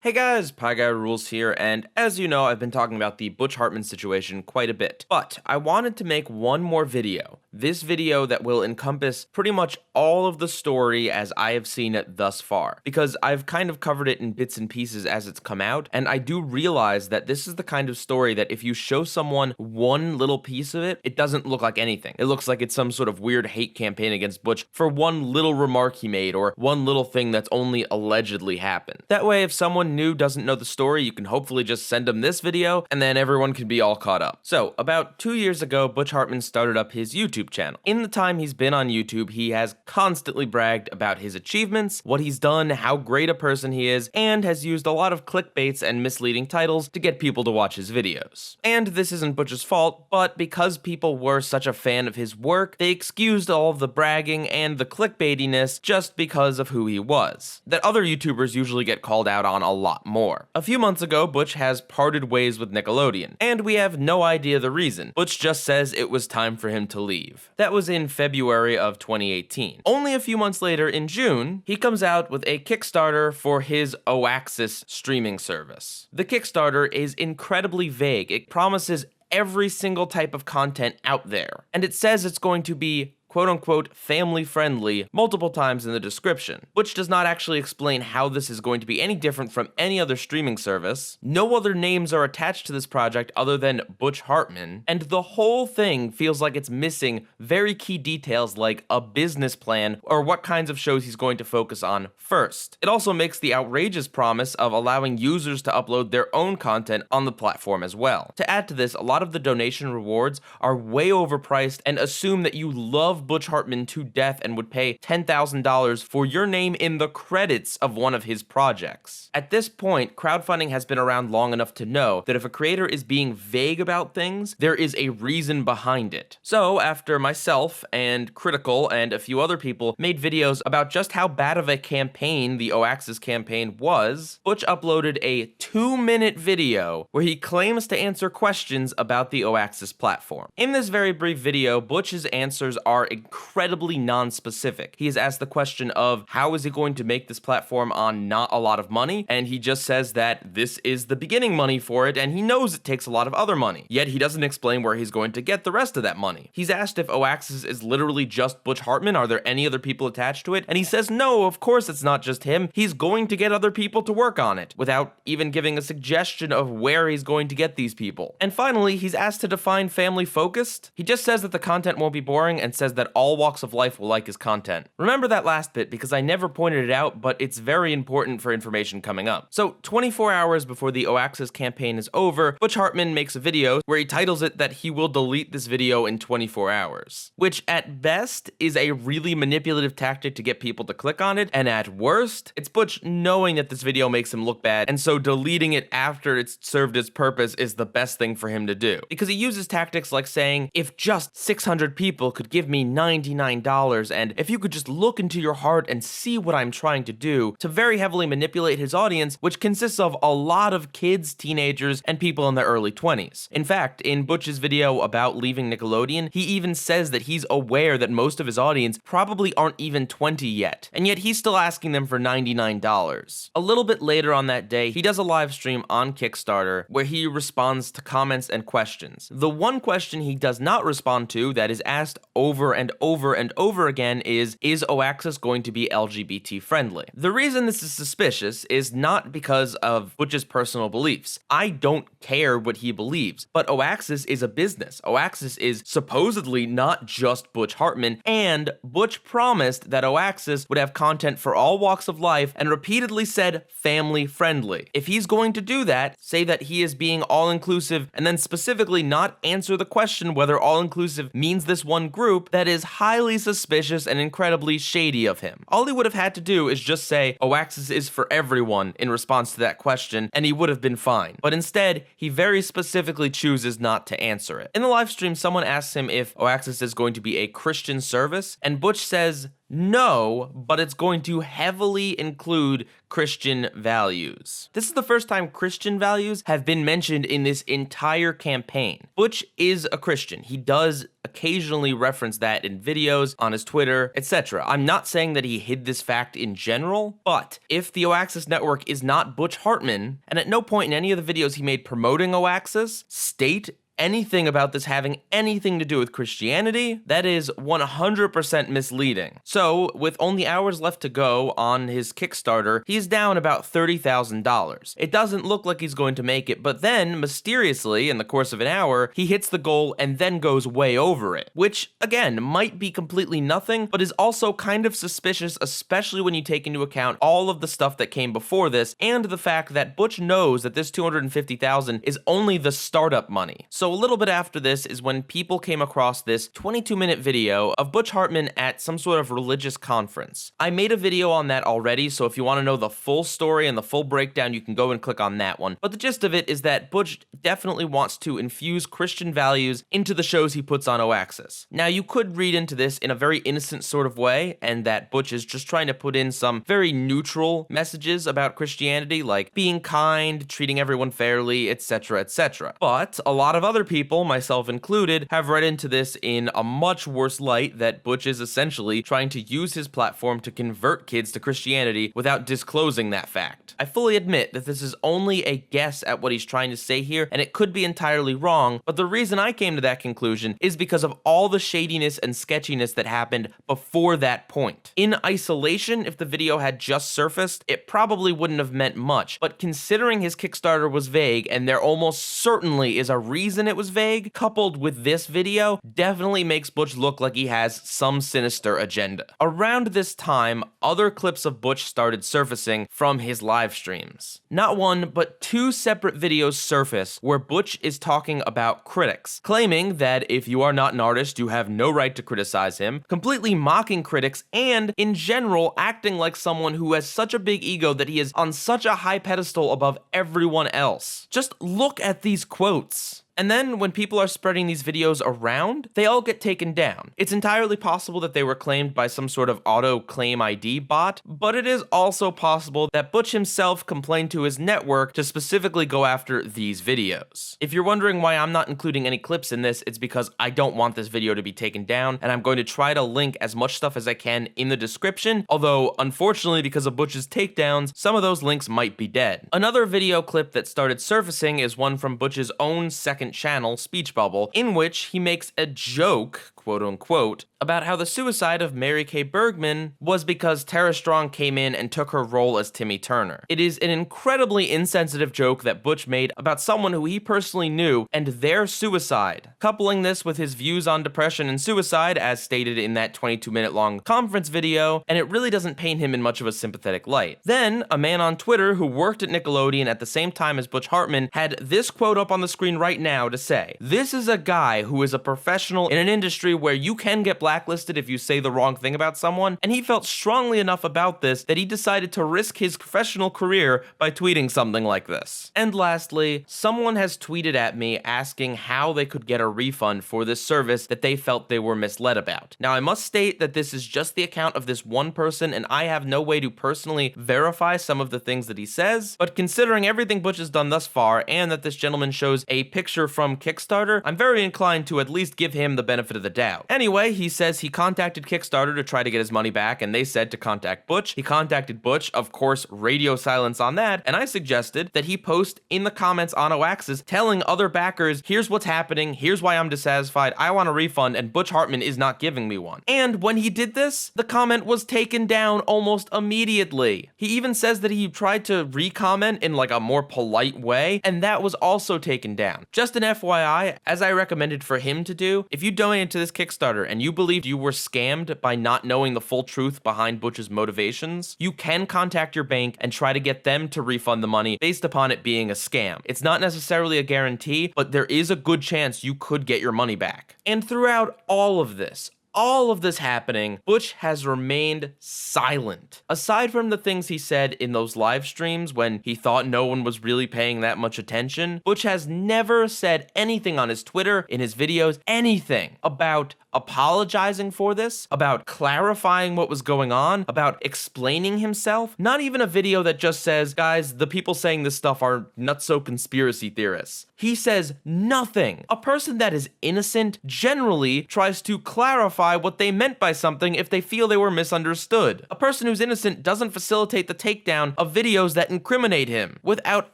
Hey guys, PIEGUYRULZ here, and as you know, I've been talking about the Butch Hartman situation quite a bit. But I wanted to make one more video. This video that will encompass pretty much all of the story as I have seen it thus far. Because I've kind of covered it in bits and pieces as it's come out, and I do realize that this is the kind of story that if you show someone one little piece of it, it doesn't look like anything. It looks like it's some sort of weird hate campaign against Butch for one little remark he made, or one little thing that's only allegedly happened. That way, if someone new doesn't know the story, you can hopefully just send them this video and then everyone can be all caught up. So, about 2 years ago, Butch Hartman started up his YouTube channel. In the time he's been on YouTube, he has constantly bragged about his achievements, what he's done, how great a person he is, and has used a lot of clickbaits and misleading titles to get people to watch his videos. And this isn't Butch's fault, but because people were such a fan of his work, they excused all of the bragging and the clickbaitiness just because of who he was. That other YouTubers usually get called out on a lot more. A few months ago, Butch has parted ways with Nickelodeon, and we have no idea the reason. Butch just says it was time for him to leave. That was in February of 2018. Only a few months later, in June, he comes out with a Kickstarter for his Oaxis streaming service. The Kickstarter is incredibly vague. It promises every single type of content out there, and it says it's going to be quote-unquote family-friendly multiple times in the description, which does not actually explain how this is going to be any different from any other streaming service. No other names are attached to this project other than Butch Hartman, and the whole thing feels like it's missing very key details like a business plan or what kinds of shows he's going to focus on first. It also makes the outrageous promise of allowing users to upload their own content on the platform as well. To add to this, a lot of the donation rewards are way overpriced and assume that you love Butch Hartman to death and would pay $10,000 for your name in the credits of one of his projects. At this point, crowdfunding has been around long enough to know that if a creator is being vague about things, there is a reason behind it. So, after myself and Critical and a few other people made videos about just how bad of a campaign the Oaxis campaign was, Butch uploaded a 2-minute video where he claims to answer questions about the Oaxis platform. In this very brief video, Butch's answers are incredibly non-specific. He is asked the question of how is he going to make this platform on not a lot of money, and he just says that this is the beginning money for it, and he knows it takes a lot of other money. Yet he doesn't explain where he's going to get the rest of that money. He's asked if Oaxis is literally just Butch Hartman, are there any other people attached to it? And he says no, of course it's not just him. He's going to get other people to work on it, without even giving a suggestion of where he's going to get these people. And finally, he's asked to define family-focused. He just says that the content won't be boring and says that all walks of life will like his content. Remember that last bit because I never pointed it out, but it's very important for information coming up. So 24 hours before the Oaxis campaign is over, Butch Hartman makes a video where he titles it that he will delete this video in 24 hours, which at best is a really manipulative tactic to get people to click on it, and at worst, it's Butch knowing that this video makes him look bad, and so deleting it after it's served its purpose is the best thing for him to do. Because he uses tactics like saying, if just 600 people could give me $99, and if you could just look into your heart and see what I'm trying to do, to very heavily manipulate his audience, which consists of a lot of kids, teenagers, and people in their early 20s. In fact, in Butch's video about leaving Nickelodeon, he even says that he's aware that most of his audience probably aren't even 20 yet, and yet he's still asking them for $99. A little bit later on that day, he does a live stream on Kickstarter where he responds to comments and questions. The one question he does not respond to that is asked over and over again is Oaxis going to be LGBT friendly? The reason this is suspicious is not because of Butch's personal beliefs. I don't care what he believes, but Oaxis is a business. Oaxis is supposedly not just Butch Hartman, and Butch promised that Oaxis would have content for all walks of life and repeatedly said family friendly. If he's going to do that, say that he is being all-inclusive and then specifically not answer the question whether all-inclusive means this one group, that is highly suspicious and incredibly shady of him. All he would have had to do is just say Oaxis is for everyone in response to that question, and he would have been fine. But instead, he very specifically chooses not to answer it. In the live stream, someone asks him if Oaxis is going to be a Christian service, and Butch says No, but it's going to heavily include Christian values. This is the first time Christian values have been mentioned in this entire campaign. Butch is a Christian. He does occasionally reference that in videos, on his Twitter, etc. I'm not saying that he hid this fact in general, but if the Oaxis network is not Butch Hartman, and at no point in any of the videos he made promoting Oaxis state anything about this having anything to do with Christianity, that is 100% misleading. So, with only hours left to go on his Kickstarter, he's down about $30,000. It doesn't look like he's going to make it, but then, mysteriously, in the course of an hour, he hits the goal and then goes way over it, which, again, might be completely nothing, but is also kind of suspicious, especially when you take into account all of the stuff that came before this, and the fact that Butch knows that this $250,000 is only the startup money. So a little bit after this is when people came across this 22-minute video of Butch Hartman at some sort of religious conference. I made a video on that already, so if you want to know the full story and the full breakdown, you can go and click on that one. But the gist of it is that Butch definitely wants to infuse Christian values into the shows he puts on Oaxis. Now, you could read into this in a very innocent sort of way, and that Butch is just trying to put in some very neutral messages about Christianity, like being kind, treating everyone fairly, etc., etc. But a lot of other people, myself included, have read into this in a much worse light, that Butch is essentially trying to use his platform to convert kids to Christianity without disclosing that fact. I fully admit that this is only a guess at what he's trying to say here, and it could be entirely wrong, but the reason I came to that conclusion is because of all the shadiness and sketchiness that happened before that point. In isolation, if the video had just surfaced, it probably wouldn't have meant much, but considering his Kickstarter was vague, and there almost certainly is a reason it was vague, coupled with this video, definitely makes Butch look like he has some sinister agenda. Around this time, other clips of Butch started surfacing from his live streams. Not one, but two separate videos surface where Butch is talking about critics, claiming that if you are not an artist, you have no right to criticize him, completely mocking critics, and in general acting like someone who has such a big ego that he is on such a high pedestal above everyone else. Just look at these quotes. And then when people are spreading these videos around, they all get taken down. It's entirely possible that they were claimed by some sort of auto claim ID bot, but it is also possible that Butch himself complained to his network to specifically go after these videos. If you're wondering why I'm not including any clips in this, it's because I don't want this video to be taken down, and I'm going to try to link as much stuff as I can in the description, although unfortunately because of Butch's takedowns, some of those links might be dead. Another video clip that started surfacing is one from Butch's own second channel, Speech Bubble, in which he makes a joke, quote unquote, about how the suicide of Mary Kay Bergman was because Tara Strong came in and took her role as Timmy Turner. It is an incredibly insensitive joke that Butch made about someone who he personally knew and their suicide. Coupling this with his views on depression and suicide, as stated in that 22-minute long conference video, and it really doesn't paint him in much of a sympathetic light. Then, a man on Twitter who worked at Nickelodeon at the same time as Butch Hartman had this quote up on the screen right now to say, "This is a guy who is a professional in an industry where you can get blacklisted if you say the wrong thing about someone, and he felt strongly enough about this that he decided to risk his professional career by tweeting something like this." And lastly, someone has tweeted at me asking how they could get a refund for this service that they felt they were misled about. Now, I must state that this is just the account of this one person, and I have no way to personally verify some of the things that he says, but considering everything Butch has done thus far, and that this gentleman shows a picture from Kickstarter, I'm very inclined to at least give him the benefit of the doubt. Anyway, he says he contacted Kickstarter to try to get his money back, and they said to contact Butch. He contacted Butch, of course, radio silence on that, and I suggested that he post in the comments on Oaxis telling other backers, here's what's happening, here's why I'm dissatisfied, I want a refund, and Butch Hartman is not giving me one. And when he did this, the comment was taken down almost immediately. He even says that he tried to re-comment in like a more polite way, and that was also taken down. Just an FYI, as I recommended for him to do, if you donated to this Kickstarter and you believed you were scammed by not knowing the full truth behind Butch's motivations, you can contact your bank and try to get them to refund the money based upon it being a scam. It's not necessarily a guarantee, but there is a good chance you could get your money back. And throughout all of this, all of this happening, Butch has remained silent. Aside from the things he said in those live streams when he thought no one was really paying that much attention, Butch has never said anything on his Twitter, in his videos, anything about apologizing for this, about clarifying what was going on, about explaining himself. Not even a video that just says, guys, the people saying this stuff are nutso conspiracy theorists. He says nothing. A person that is innocent generally tries to clarify what they meant by something if they feel they were misunderstood. A person who's innocent doesn't facilitate the takedown of videos that incriminate him without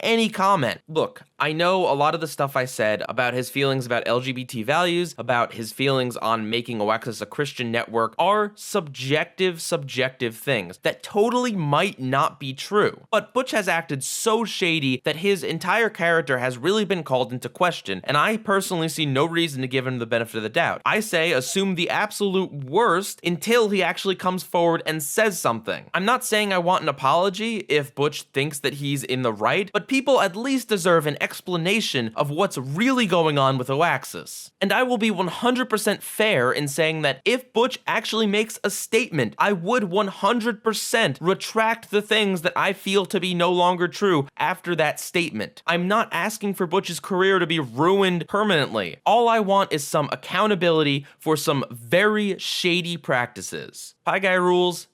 any comment. Look, I know a lot of the stuff I said about his feelings about LGBT values, about his feelings on making Oaxis a Christian network are subjective things that totally might not be true. But Butch has acted so shady that his entire character has really been called into question, and I personally see no reason to give him the benefit of the doubt. I say assume the absolute worst until he actually comes forward and says something. I'm not saying I want an apology if Butch thinks that he's in the right, but people at least deserve an explanation of what's really going on with Oaxis. And I will be 100% fair in saying that if Butch actually makes a statement, I would 100% retract the things that I feel to be no longer true after that statement. I'm not asking for Butch's career to be ruined permanently. All I want is some accountability for some very shady practices. PIEGUYRULZ,